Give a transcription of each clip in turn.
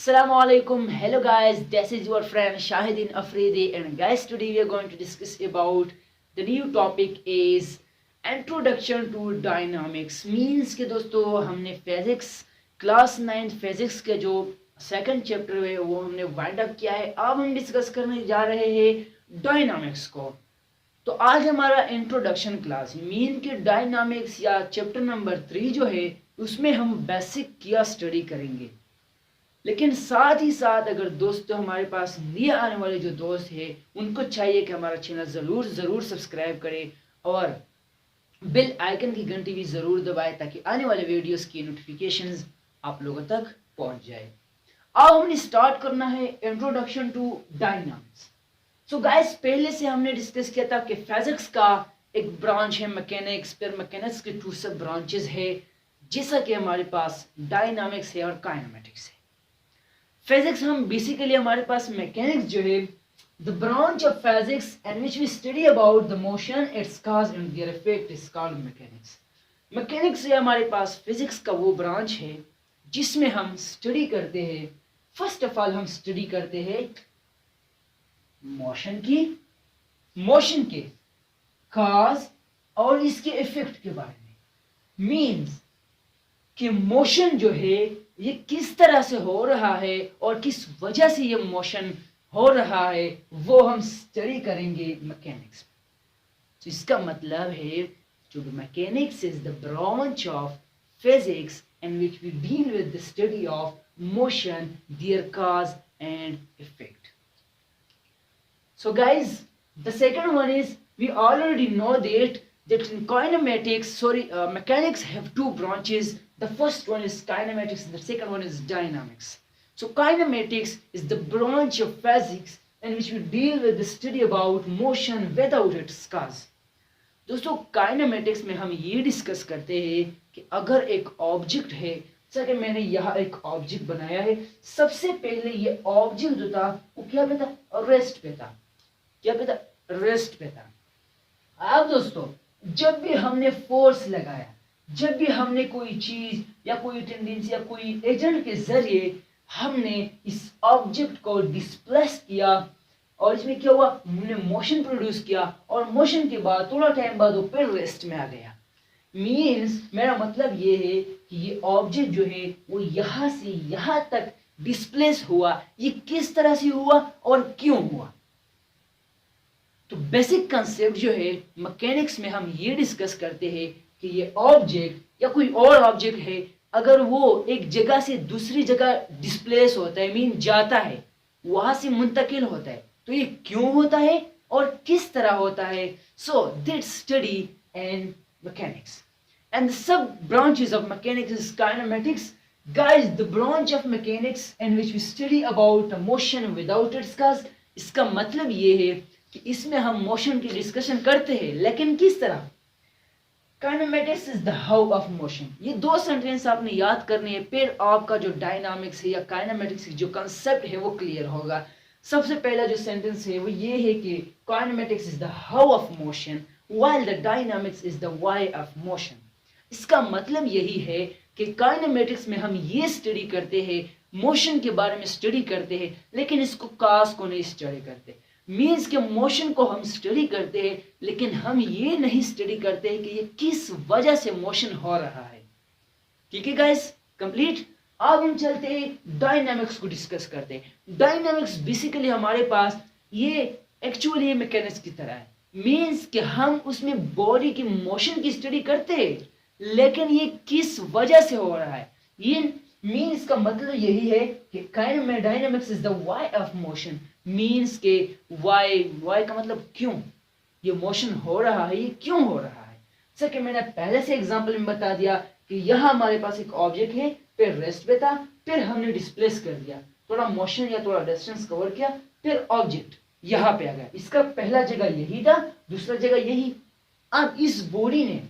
Assalamu alaikum. Hello guys, this is your friend Shahidin Afridi, and guys, today we are going to discuss about the new topic is introduction to dynamics. Means कि दोस्तों हमने physics class 9 physics के जो second chapter है वो हमने wind up किया है। अब हम डिस्कस करने जा रहे हैं डायनामिक्स को। तो आज हमारा इंट्रोडक्शन क्लास है। मीन कि डायनामिक्स या चैप्टर नंबर 3 जो है उसमें हम बेसिक किया स्टडी करेंगे। लेकिन साथ ही साथ अगर दोस्तों हमारे पास नए आने वाले जो दोस्त हैं उनको चाहिए कि हमारा चैनल ज़रूर सब्सक्राइब करें और बेल आइकन की घंटी भी ज़रूर दबाएं ताकि आने वाले वीडियोस की नोटिफिकेशंस आप लोगों तक पहुंच जाए। अब हमने स्टार्ट करना है introduction to dynamics. So guys, पहले से हमने डिस्कस किया था कि फिजिक्स का एक ब्रांच है मैकेनिक्स, फिर मैकेनिक्स के 2 सब ब्रांचेस है, जैसा कि हमारे पास डायनामिक्स है और काइनेमेटिक्स है। फिजिक्स हम बेसिकली हमारे पास मैकेनिक्स जो है the branch of physics and which we study about the motion, its cause and their effect is called mechanics. Mechanics से हमारे पास फिजिक्स का वो ब्रांच है जिसमें हम स्टडी करते हैं, फर्स्ट ऑफ ऑल हम स्टडी करते हैं मोशन के कॉज और इसके इफेक्ट के बारे में। मीन्स कि मोशन जो है ये किस तरह से हो रहा है और किस वजह से ये मोशन हो रहा है वो हम स्टडी करेंगे मैकेनिक्स में। तो इसका मतलब है जो mechanics is the branch of physics in which we deal with the study of motion, their cause and effect. So guys, the second one is we already know that in mechanics have 2 branches. The first one is kinematics and the second one is dynamics. So kinematics is the branch of physics in which we deal with the study about motion without its cause. दोस्तों kinematics में हम ये discuss करते हैं कि अगर एक object है, जैसा कि मैंने यहाँ एक ऑब्जेक्ट बनाया है, सबसे पहले ये ऑब्जेक्ट जो था वो क्या पे था? रेस्ट पे था। क्या पे था? रेस्ट पे था। अब दोस्तों जब भी हमने फोर्स लगाया, जब भी हमने कोई चीज या कोई टेंडेंसी या कोई एजेंट के जरिए हमने इस ऑब्जेक्ट को डिस्प्लेस किया और इसमें क्या हुआ? हमने मोशन प्रोड्यूस किया और मोशन के बाद थोड़ा टाइम बाद वो फिर रेस्ट में आ गया। मीन्स मेरा मतलब ये है कि ये ऑब्जेक्ट जो है वो यहाँ से यहाँ तक डिस्प्लेस हुआ। ये किस तरह से हुआ और क्यों हुआ? तो बेसिक कंसेप्ट जो है मैकेनिक्स में हम ये डिस्कस करते हैं कि ये ऑब्जेक्ट या कोई और ऑब्जेक्ट है, अगर वो एक जगह से दूसरी जगह डिस्प्लेस होता है, मीन जाता है, वहां से मुंतकिल होता है, तो ये क्यों होता है और किस तरह होता है? So that study in mechanics and the sub branches of mechanics is kinematics. Guys, the branch of mechanics in which we study about motion without its cause. इसका मतलब ये है कि इसमें हम मोशन की डिस्कशन करते हैं, लेकिन किस तरह? Kinematics is the how of motion. ये 2 सेंटेंस आपने याद करने हैं, फिर आपका जो डायनामिक्स है या काइनेमेटिक्स जो कंसेप्ट है वो क्लियर होगा। सबसे पहला जो सेंटेंस है वो ये है कि kinematics is the how of motion while the dynamics is the why of motion. इसका मतलब यही है कि काइनेमेटिक्स में हम ये स्टडी करते हैं, मोशन के बारे में स्टडी करते हैं, लेकिन इसको कॉज को नहीं स्टडी करते। मीन्स के मोशन को हम स्टडी करते हैं लेकिन हम ये नहीं स्टडी करते हैं कि ये किस वजह से मोशन हो रहा है। ठीक है गाइस, कंप्लीट। अब हम चलते हैं डायनामिक्स को डिस्कस करते हैं। डायनामिक्स बेसिकली हमारे पास ये एक्चुअली मैकेनिक्स की तरह है। मीन्स कि हम उसमें बॉडी की मोशन की स्टडी करते हैं लेकिन ये किस वजह से हो रहा है। ये मीन्स का मतलब यही है कि dynamics is the why of motion. Means के वाई का मतलब क्यों ये मोशन हो रहा है, ये क्यों हो रहा है। जैसा कि मैंने पहले से एग्जांपल में बता दिया कि यहाँ हमारे पास एक ऑब्जेक्ट है, फिर रेस्ट पे था, फिर हमने डिस्प्लेस कर दिया, थोड़ा मोशन या थोड़ा डिस्टेंस कवर किया, फिर ऑब्जेक्ट यहाँ पे आ गया। इसका पहला जगह यही था, दूसरा जगह यही। अब इस बॉडी ने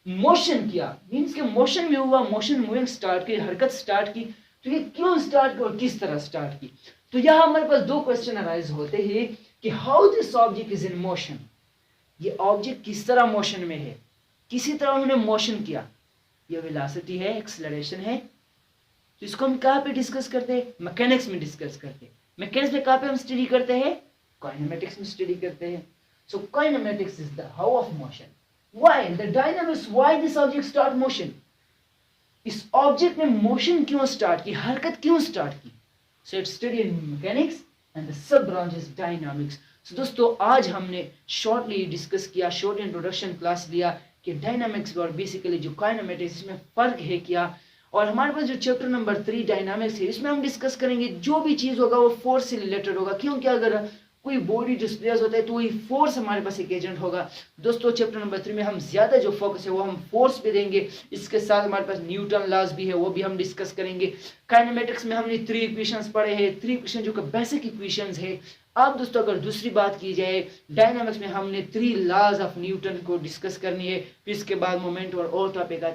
मोशन किया, मीन्स के मोशन में हुआ, मोशन मूविंग स्टार्ट की, हरकत स्टार्ट की। तो ये क्यों स्टार्ट की और किस तरह स्टार्ट की? तो यहाँ हमारे पास 2 क्वेश्चन अराइज होते हैं कि how this object is in motion. ये ऑब्जेक्ट किस तरह मोशन में है, किसी तरह उन्होंने मोशन किया। ये वेलोसिटी है, एक्सेलरेशन है, तो इसको हम कहाँ पे डिस्कस करते हैं? मैकेनिक्स में डिस्कस करते हैं। मैकेनिक्स में कहाँ पे हम स्टडी करते हैं? काइनेमेटिक्स में स्टडी करते हैं। So kinematics is the how of motion. Why the dynamics, why this object start motion, इस ऑब्जेक्ट ने मोशन क्यों स्टार्ट की, हरकत क्यों स्टार्ट की। So it's study in mechanics and the sub branch is dynamics. So दोस्तों आज हमने शॉर्टली डिस्कस किया, शॉर्ट इंट्रोडक्शन क्लास लिया कि डायनामिक्स और बेसिकली जो काइनेमेटिक्स इसमें फर्क है क्या। और हमारे पास जो चैप्टर नंबर 3 डायनामिक्स है, इसमें हम डिस्कस करेंगे जो भी चीज होगा वो फोर्स से रिलेटेड होगा, क्योंकि अगर कोई बॉडी डिस्प्लेस होता है तो वही फोर्स हमारे पास एक एजेंट होगा। दोस्तों चैप्टर नंबर 3 में हम ज्यादा जो फोकस है वो हम फोर्स पे देंगे। इसके साथ हमारे पास न्यूटन लॉज भी है, वो भी हम डिस्कस करेंगे। काइनेमेटिक्स में हमने 3 इक्वेशंस पढ़े हैं, 3 इक्वेशन जो कि बेसिक इक्वेशंस है। अब दोस्तों अगर दूसरी बात की जाए, डायनामिक्स में हमने 3 लॉज ऑफ न्यूटन को डिस्कस करनी है, फिर इसके बाद मोमेंट और टॉपिक आते